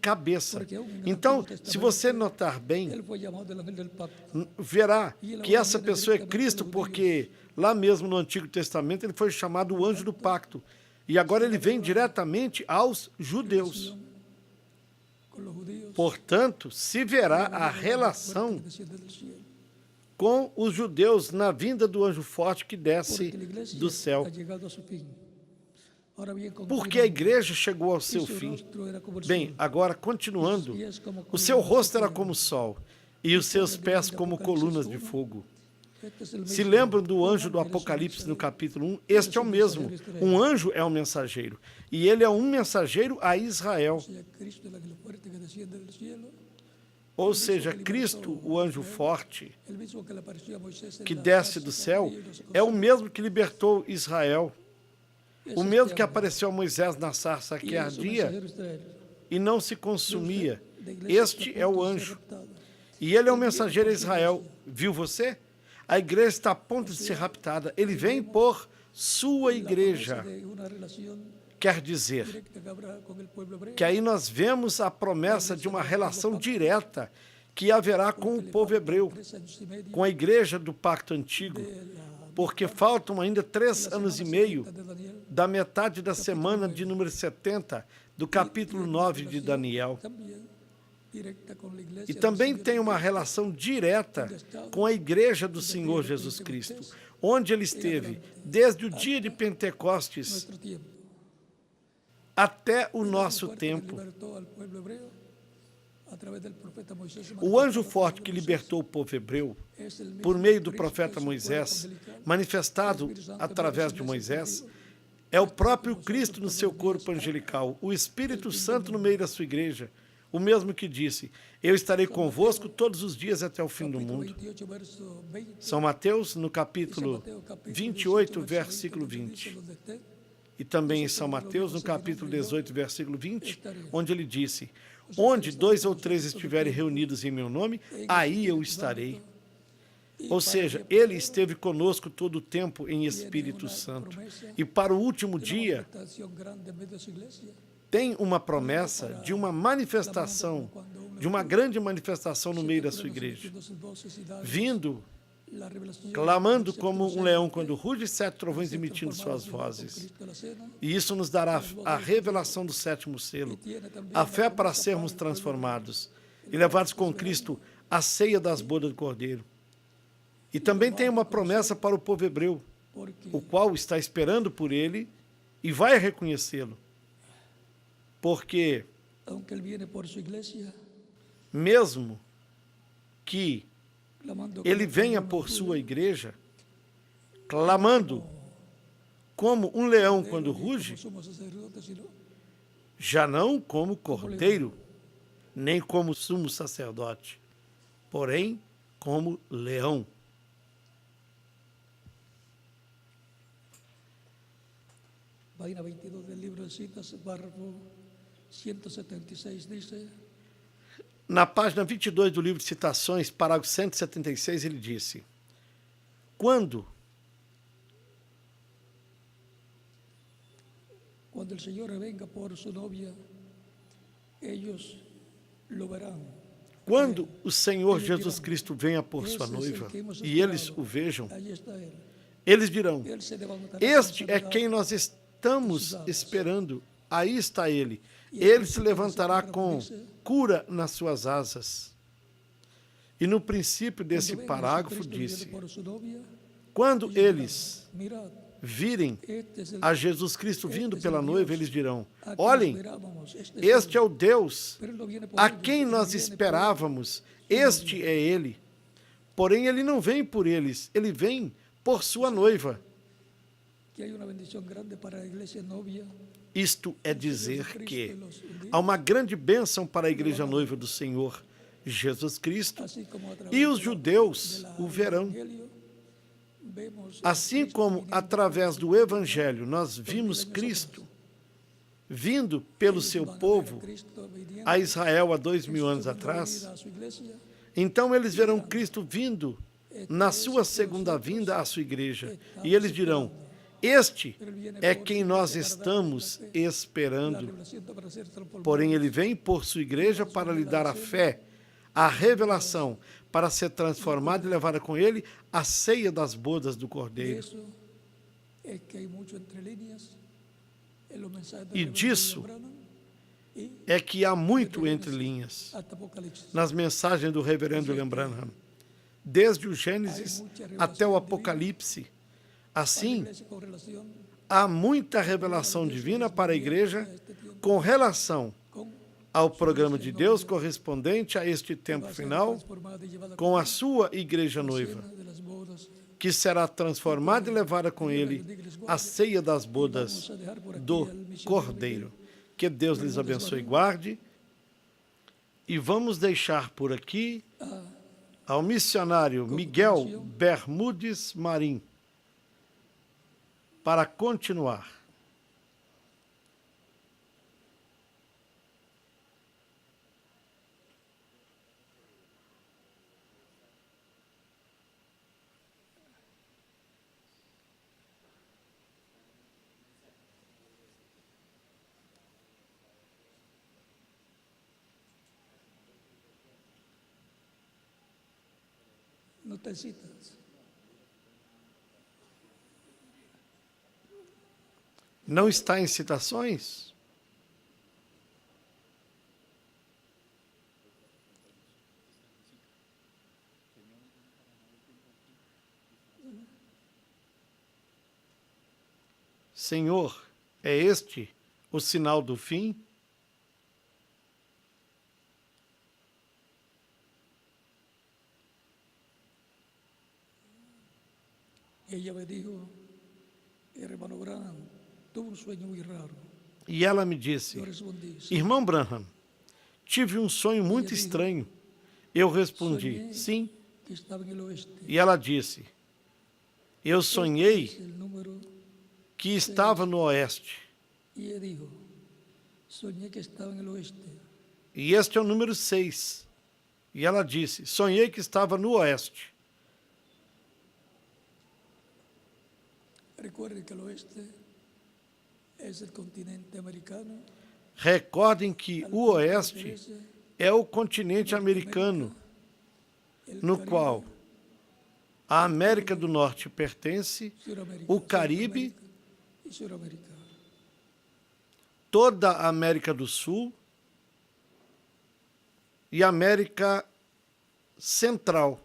cabeça. Então, se você notar bem, verá que essa pessoa é Cristo, porque lá mesmo no Antigo Testamento ele foi chamado o anjo do pacto. E agora ele vem diretamente aos judeus. Portanto, se verá a relação com os judeus na vinda do anjo forte que desce do céu. Porque a igreja chegou ao seu fim. Bem, agora continuando, o seu rosto era como o sol e os seus pés como colunas de fogo. Se lembram do anjo do Apocalipse no capítulo 1? Este é o mesmo. Um anjo é um mensageiro. E ele é um mensageiro a Israel. Ou seja, Cristo, o anjo forte, que desce do céu, é o mesmo que libertou Israel. O mesmo que apareceu a Moisés na sarça que ardia e não se consumia. Este é o anjo. E ele é um mensageiro a Israel. Viu você? A igreja está a ponto de ser raptada. Ele vem por sua igreja. Quer dizer que aí nós vemos a promessa de uma relação direta que haverá com o povo hebreu, com a igreja do pacto antigo, porque faltam ainda 3 anos e meio da metade da semana de número 70 do capítulo 9 de Daniel. E também tem uma relação direta com a igreja do Senhor Jesus Cristo, onde ele esteve desde o dia de Pentecostes até o nosso tempo. O anjo forte que libertou o povo hebreu, por meio do profeta Moisés, manifestado através de Moisés, é o próprio Cristo no seu corpo angelical, o Espírito Santo no meio da sua igreja, o mesmo que disse: eu estarei convosco todos os dias até o fim do mundo. São Mateus, no capítulo 28, versículo 20. E também em São Mateus, no capítulo 18, versículo 20, onde ele disse: onde 2 ou 3 estiverem reunidos em meu nome, aí eu estarei. Ou seja, ele esteve conosco todo o tempo em Espírito Santo. E para o último dia, tem uma promessa de uma manifestação, de uma grande manifestação no meio da sua igreja, vindo, clamando como um leão quando ruge, 7 trovões emitindo suas vozes. E isso nos dará a revelação do 7º selo, a fé para sermos transformados e levados com Cristo à ceia das bodas do Cordeiro. E também tem uma promessa para o povo hebreu, o qual está esperando por ele e vai reconhecê-lo. Porque, mesmo que ele venha por sua igreja, clamando como um leão quando ruge, já não como cordeiro, nem como sumo sacerdote, porém como leão. Página 22 del libro de citas, párrafo 176, dice... Na página 22 do livro de citações, parágrafo 176, ele disse: quando o Senhor venga por sua novia, eles lo verão. Quando o Senhor Jesus Cristo venha por sua noiva e eles o vejam, eles dirão: este é quem nós estamos esperando, aí está ele. Ele se levantará com cura nas suas asas. E no princípio desse parágrafo disse: quando eles virem a Jesus Cristo vindo pela noiva, eles dirão: olhem, este é o Deus a quem nós esperávamos, este é ele. Porém, ele não vem por eles, ele vem por sua noiva. Isto é dizer que há uma grande bênção para a igreja noiva do Senhor Jesus Cristo, e os judeus o verão. Assim como através do Evangelho nós vimos Cristo vindo pelo seu povo a Israel há 2000 anos atrás, então eles verão Cristo vindo na sua segunda vinda à sua igreja, e eles dirão: este é quem nós estamos esperando. Porém, ele vem por sua igreja para lhe dar a fé, a revelação, para ser transformada e levada com ele à ceia das bodas do Cordeiro. E disso é que há muito entre linhas nas mensagens do reverendo William Branham, desde o Gênesis até o Apocalipse. Assim, há muita revelação divina para a igreja com relação ao programa de Deus correspondente a este tempo final, com a sua igreja noiva, que será transformada e levada com ele à ceia das bodas do Cordeiro. Que Deus lhes abençoe e guarde. E vamos deixar por aqui ao missionário Miguel Bermudes Marim para continuar. No te citas. Não está em citações? Senhor, é este o sinal do fim? Ella me dijo, hermano Branham, tuve sueño muy raro. E ela me disse: Eu respondi, irmão Branham, tive um sonho muito estranho. Eu respondi: sim. que estava en el oeste. E ela disse: eu sonhei El número, que estava no oeste. y ella dijo, soñé que estaba en el oeste. E este é o número 6. E ela disse: sonhei que estava no oeste. Recuerde que el oeste es el continente americano. Recordem que o oeste é o continente americano, no qual a América do Norte pertence, o Caribe, y Suramérica. toda a América do Sul e a América Central.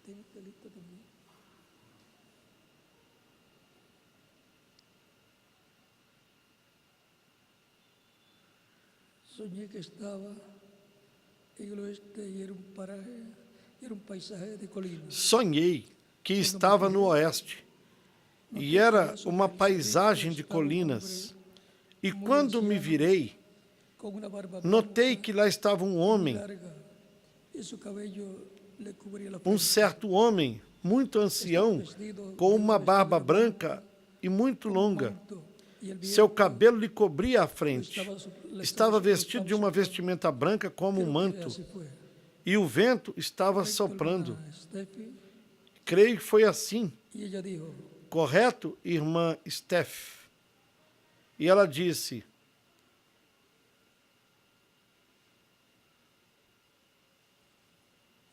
Tem telita também. Soñé que estaba en el oeste y era un paraje, era un paisaje de colinas. Sonhei que estava no oeste e era uma paisagem de colinas. E quando me virei, Con una barba notei que lá estava um homem, larga y su cabello le cubría la um certo homem, muito ancião, com uma barba branca e muito longa. Seu cabelo lhe cobria a frente. Estava vestido de uma vestimenta branca como um manto, e o vento estava soprando. Creio que foi assim. Y ella dijo, Correto, irmã Steph? E ela disse: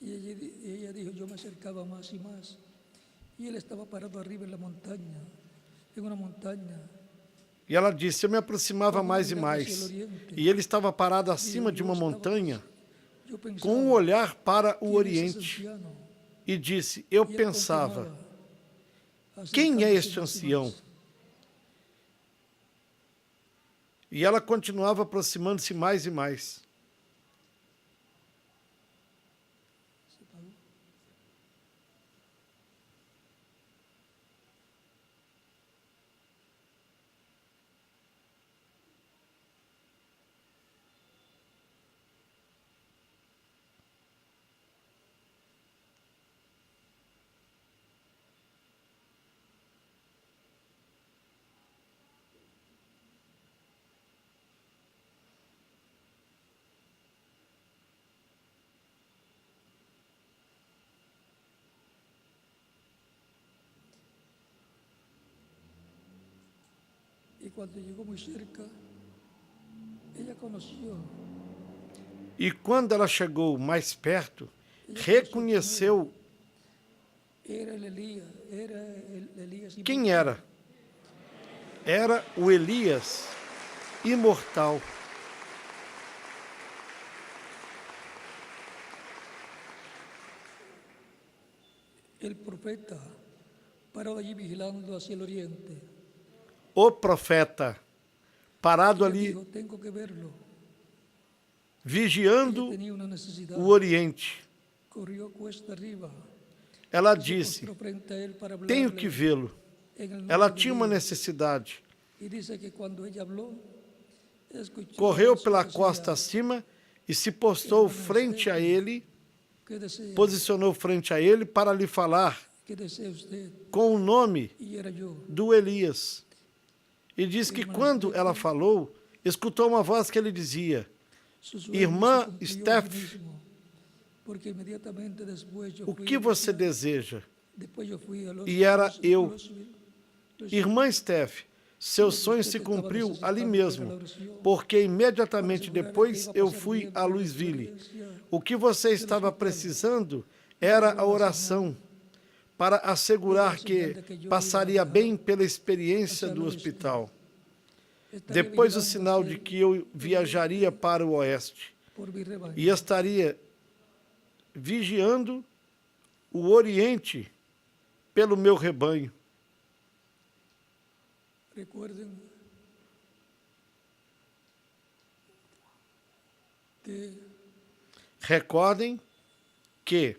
ella dijo, yo me acercaba más y más. Y él estaba parado arriba en la montaña, en una montaña. E ela disse: eu me aproximava mais e mais. E ele estava parado acima de uma montanha, Yo pensaba, com um olhar para o "¿Quién es ese oriente. anciano?" E disse: eu Y él pensava, continuaba, quem é acercándose este más y ancião? más. E ela continuava aproximando-se mais e mais. E quando ela chegou mais perto, reconheceu quem era. Era o Elias imortal. O profeta, parado ali, vigiando o Oriente. Ela disse: tenho que vê-lo. Ela tinha uma necessidade. Correu pela costa acima e se postou frente a ele, posicionou frente a ele para lhe falar com o nome do Elias. E diz que quando ela falou, escutou uma voz que ele dizia: irmã Steph, o que você deseja? E era eu. Irmã Steph, seu sonho se cumpriu ali mesmo, porque imediatamente depois eu fui a Louisville. O que você estava precisando era a oração, para assegurar que passaria bem pela experiência do hospital. Depois o sinal de que eu viajaria para o oeste e estaria vigiando o Oriente pelo meu rebanho. Recordem que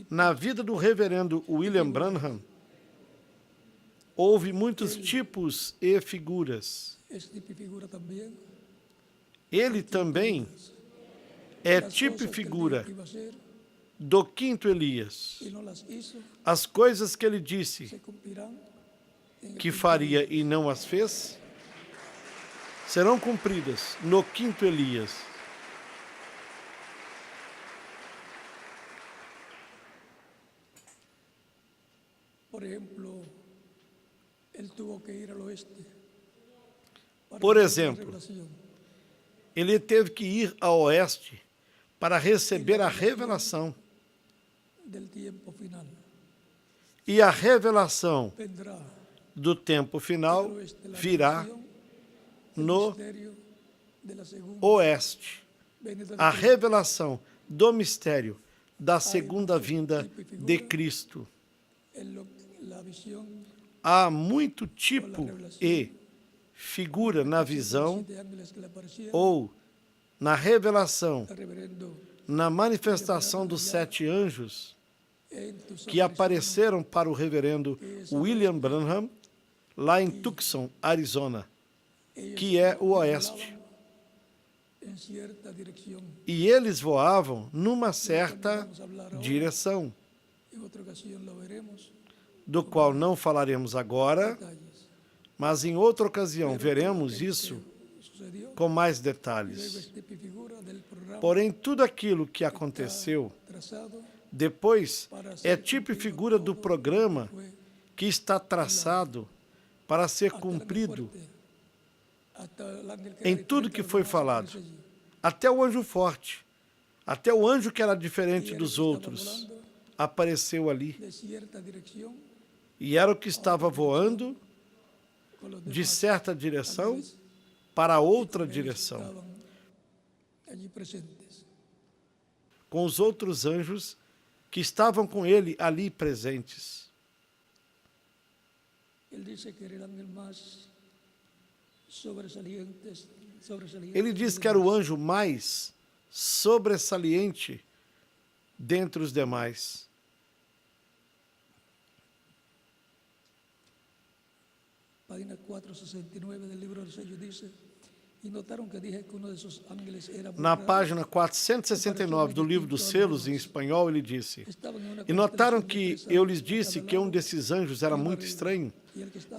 na vida do reverendo William Branham houve muitos tipos e figuras. Ele também é tipo e figura do quinto Elias. As coisas que ele disse que faria e não as fez, serão cumpridas no quinto Elias. Por exemplo, ele teve que ir ao oeste para receber a revelação. E a revelação do tempo final virá no oeste. A revelação do mistério da segunda vinda de Cristo. Há muito tipo e figura na visão ou na revelação, na manifestação dos 7 anjos que apareceram para o reverendo William Branham lá em Tucson, Arizona, que é o oeste. E eles voavam numa certa direção, do qual não falaremos agora, mas em outra ocasião veremos isso com mais detalhes. Porém, tudo aquilo que aconteceu depois é tipo e figura do programa que está traçado para ser cumprido em tudo que foi falado. Até o anjo forte, até o anjo que era diferente dos outros, apareceu ali. E era o que estava voando de certa direção para outra direção, com os outros anjos que estavam com ele ali presentes. Ele diz que era o anjo mais sobressalente dentre os demais. Página 469 do livro do Sello diz: e notaram que dije que um desses ángeles era na página 469 do livro dos selos, em espanhol, ele disse: e notaram que eu lhes disse que um desses anjos era muito estranho.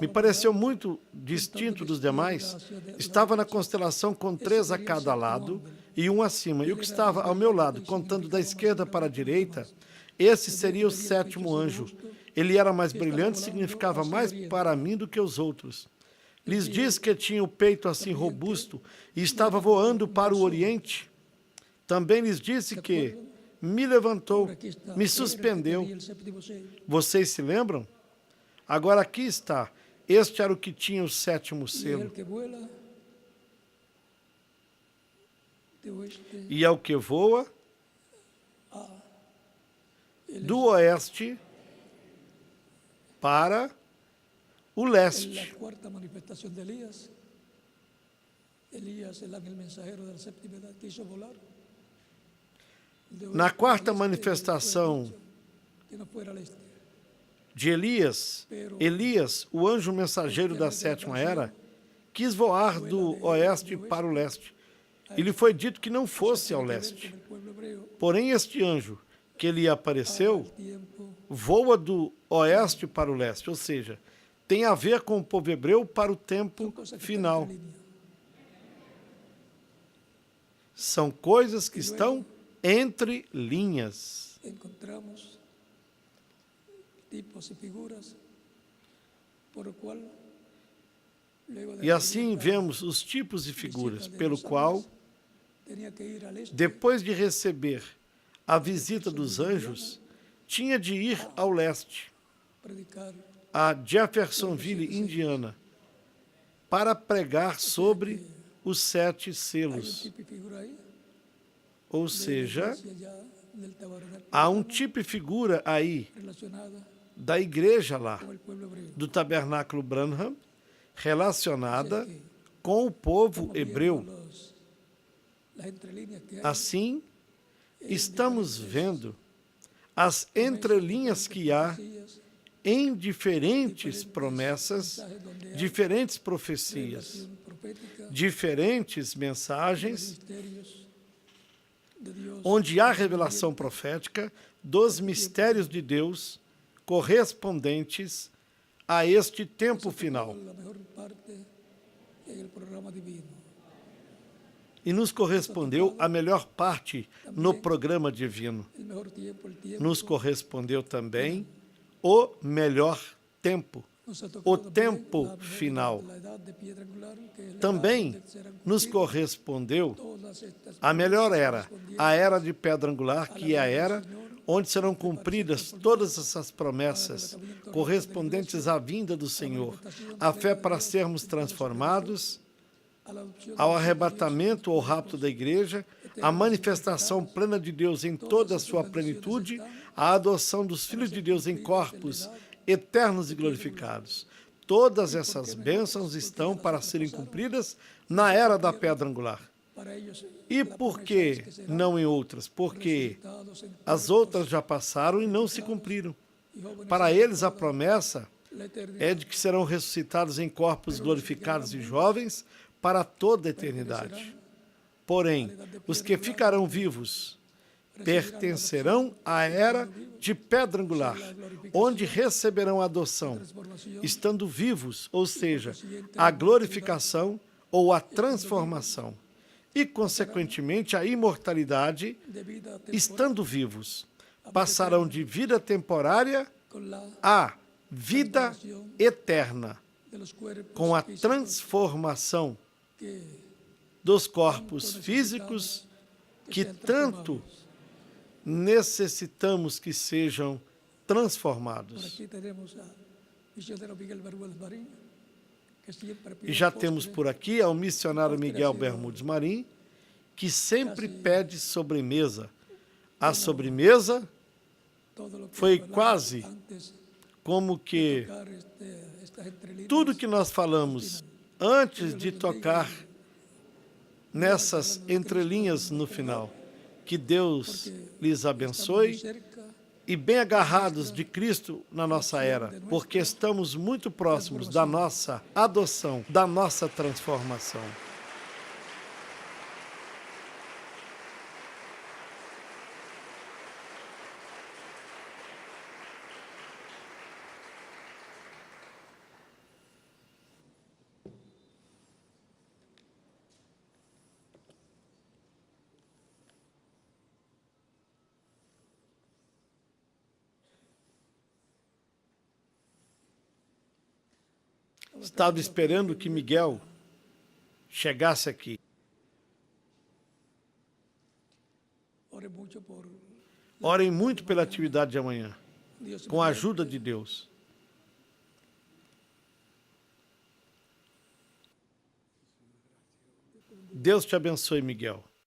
Me pareceu muito distinto dos demais. Estava na constelação com 3 a cada lado e um acima. E o que estava ao meu lado, contando da esquerda para a direita, esse seria o 7º anjo. Ele era mais brilhante, significava mais para mim do que os outros. Lhes disse que tinha o peito assim robusto e estava voando para o Oriente. Também lhes disse que me levantou, me suspendeu. Vocês se lembram? Agora aqui está. Este era o que tinha o sétimo selo. E é o que voa do oeste para o leste. Na quarta manifestação de Elias, o anjo mensageiro da sétima era, quis voar do oeste para o leste. E lhe foi dito que não fosse ao leste. Porém, este anjo que lhe apareceu voa do oeste para o leste, ou seja, tem a ver com o povo hebreu para o tempo final. São coisas que estão entre linhas. Encontramos tipos e figuras por o qual e assim vemos os tipos e figuras pelo qual, depois de receber a visita dos anjos, tinha de ir ao leste, a Jeffersonville, Indiana, para pregar sobre os 7 selos. Ou seja, há um tipo e figura aí da igreja lá, do tabernáculo Branham, relacionada com o povo hebreu. Assim, estamos vendo as entrelinhas que há em diferentes promessas, diferentes profecias, diferentes mensagens, onde há revelação profética dos mistérios de Deus correspondentes a este tempo final. E nos correspondeu a melhor parte no programa divino. Nos correspondeu também o melhor tempo, o tempo final. Também nos correspondeu a melhor era, a era de pedra angular, que é a era onde serão cumpridas todas essas promessas correspondentes à vinda do Senhor, a fé para sermos transformados, ao arrebatamento ou rapto da igreja, a manifestação plena de Deus em toda a sua plenitude, a adoção dos filhos de Deus em corpos eternos e glorificados. Todas essas bênçãos estão para serem cumpridas na era da pedra angular. E por que não em outras? Porque as outras já passaram e não se cumpriram. Para eles a promessa é de que serão ressuscitados em corpos glorificados e jovens para toda a eternidade. Porém, os que ficarão vivos pertencerão à era de pedra angular, onde receberão a adoção, estando vivos, ou seja, a glorificação ou a transformação, e, consequentemente, a imortalidade, estando vivos, passarão de vida temporária à vida eterna, com a transformação dos corpos físicos que tanto necessitamos que sejam transformados. E já temos por aqui ao missionário Miguel Bermudes Marim, que sempre pede sobremesa. A sobremesa foi quase como que tudo que nós falamos antes de tocar nessas entrelinhas no final. Que Deus lhes abençoe e bem agarrados de Cristo na nossa era, porque estamos muito próximos da nossa adoção, da nossa transformação. Estava esperando que Miguel chegasse aqui. Orem muito pela atividade de amanhã, com a ajuda de Deus. Deus te abençoe, Miguel.